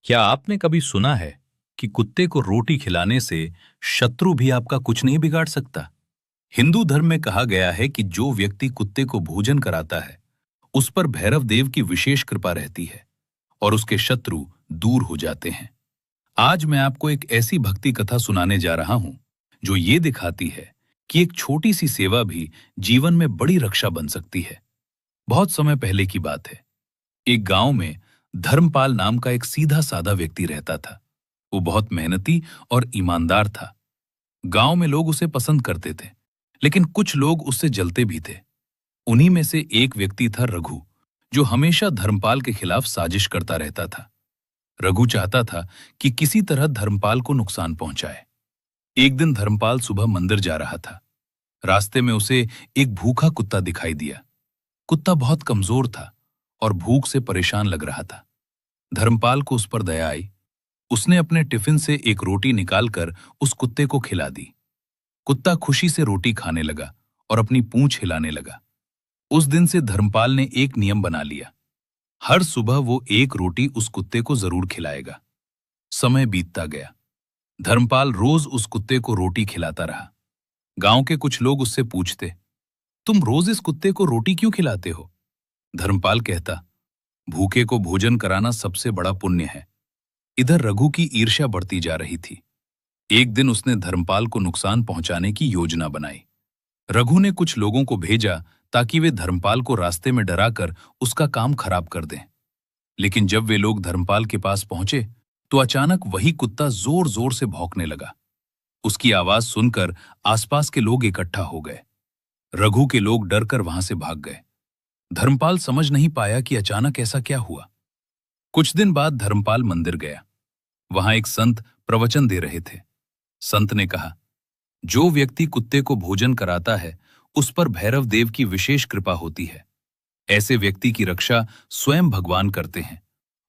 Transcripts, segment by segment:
क्या आपने कभी सुना है कि कुत्ते को रोटी खिलाने से शत्रु भी आपका कुछ नहीं बिगाड़ सकता? हिंदू धर्म में कहा गया है कि जो व्यक्ति कुत्ते को भोजन कराता है, उस पर भैरव देव की विशेष कृपा रहती है और उसके शत्रु दूर हो जाते हैं। आज मैं आपको एक ऐसी भक्ति कथा सुनाने जा रहा हूं, जो ये दिखाती है कि एक छोटी सी सेवा भी जीवन में बड़ी रक्षा बन सकती है। बहुत समय पहले की बात है। एक गांव में धर्मपाल नाम का एक सीधा साधा व्यक्ति रहता था। वो बहुत मेहनती और ईमानदार था। गांव में लोग उसे पसंद करते थे, लेकिन कुछ लोग उससे जलते भी थे। उन्हीं में से एक व्यक्ति था रघु, जो हमेशा धर्मपाल के खिलाफ साजिश करता रहता था। रघु चाहता था कि किसी तरह धर्मपाल को नुकसान पहुंचाए। एक दिन धर्मपाल सुबह मंदिर जा रहा था। रास्ते में उसे एक भूखा कुत्ता दिखाई दिया। कुत्ता बहुत कमजोर था और भूख से परेशान लग रहा था। धर्मपाल को उस पर दया आई। उसने अपने टिफिन से एक रोटी निकालकर उस कुत्ते को खिला दी। कुत्ता खुशी से रोटी खाने लगा और अपनी पूंछ हिलाने लगा। उस दिन से धर्मपाल ने एक नियम बना लिया। हर सुबह वो एक रोटी उस कुत्ते को जरूर खिलाएगा। समय बीतता गया। धर्मपाल रोज उस कुत्ते को रोटी खिलाता रहा। गांव के कुछ लोग उससे पूछते, तुम रोज इस कुत्ते को रोटी क्यों खिलाते हो? धर्मपाल कहता, भूखे को भोजन कराना सबसे बड़ा पुण्य है। इधर रघु की ईर्ष्या बढ़ती जा रही थी। एक दिन उसने धर्मपाल को नुकसान पहुंचाने की योजना बनाई। रघु ने कुछ लोगों को भेजा ताकि वे धर्मपाल को रास्ते में डराकर उसका काम खराब कर दें। लेकिन जब वे लोग धर्मपाल के पास पहुंचे, तो अचानक वही कुत्ता जोर जोर से भौंकने लगा। उसकी आवाज सुनकर आसपास के लोग इकट्ठा हो गए। रघु के लोग डरकर वहां से भाग गए। धर्मपाल समझ नहीं पाया कि अचानक ऐसा क्या हुआ। कुछ दिन बाद धर्मपाल मंदिर गया। वहां एक संत प्रवचन दे रहे थे। संत ने कहा, जो व्यक्ति कुत्ते को भोजन कराता है, उस पर भैरव देव की विशेष कृपा होती है। ऐसे व्यक्ति की रक्षा स्वयं भगवान करते हैं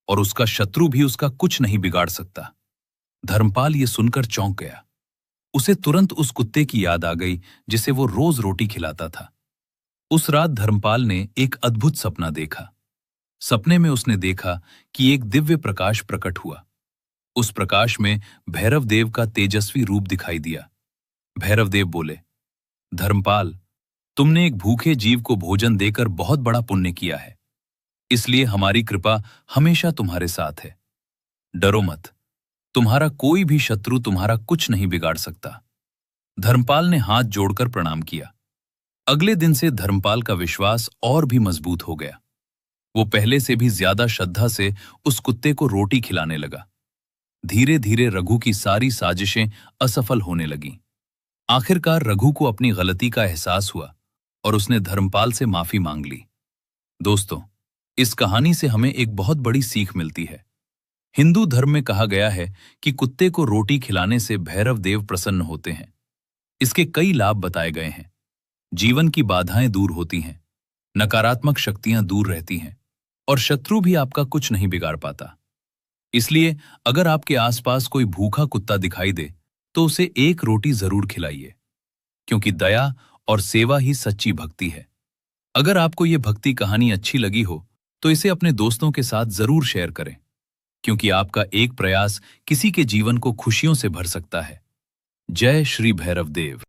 और उसका शत्रु भी उसका कुछ नहीं बिगाड़ सकता। धर्मपाल ये सुनकर चौंक गया। उसे तुरंत उस कुत्ते की याद आ गई जिसे वो रोज रोटी खिलाता था। उस रात धर्मपाल ने एक अद्भुत सपना देखा। सपने में उसने देखा कि एक दिव्य प्रकाश प्रकट हुआ। उस प्रकाश में भैरव देव का तेजस्वी रूप दिखाई दिया। भैरव देव बोले, धर्मपाल, तुमने एक भूखे जीव को भोजन देकर बहुत बड़ा पुण्य किया है। इसलिए हमारी कृपा हमेशा तुम्हारे साथ है। डरो मत, तुम्हारा कोई भी शत्रु तुम्हारा कुछ नहीं बिगाड़ सकता। धर्मपाल ने हाथ जोड़कर प्रणाम किया। अगले दिन से धर्मपाल का विश्वास और भी मजबूत हो गया। वो पहले से भी ज्यादा श्रद्धा से उस कुत्ते को रोटी खिलाने लगा। धीरे धीरे रघु की सारी साजिशें असफल होने लगीं। आखिरकार रघु को अपनी गलती का एहसास हुआ और उसने धर्मपाल से माफी मांग ली। दोस्तों, इस कहानी से हमें एक बहुत बड़ी सीख मिलती है। हिंदू धर्म में कहा गया है कि कुत्ते को रोटी खिलाने से भैरव देव प्रसन्न होते हैं। इसके कई लाभ बताए गए हैं। जीवन की बाधाएं दूर होती हैं, नकारात्मक शक्तियां दूर रहती हैं और शत्रु भी आपका कुछ नहीं बिगाड़ पाता। इसलिए अगर आपके आसपास कोई भूखा कुत्ता दिखाई दे, तो उसे एक रोटी जरूर खिलाइए, क्योंकि दया और सेवा ही सच्ची भक्ति है। अगर आपको ये भक्ति कहानी अच्छी लगी हो, तो इसे अपने दोस्तों के साथ जरूर शेयर करें, क्योंकि आपका एक प्रयास किसी के जीवन को खुशियों से भर सकता है। जय श्री भैरव देव।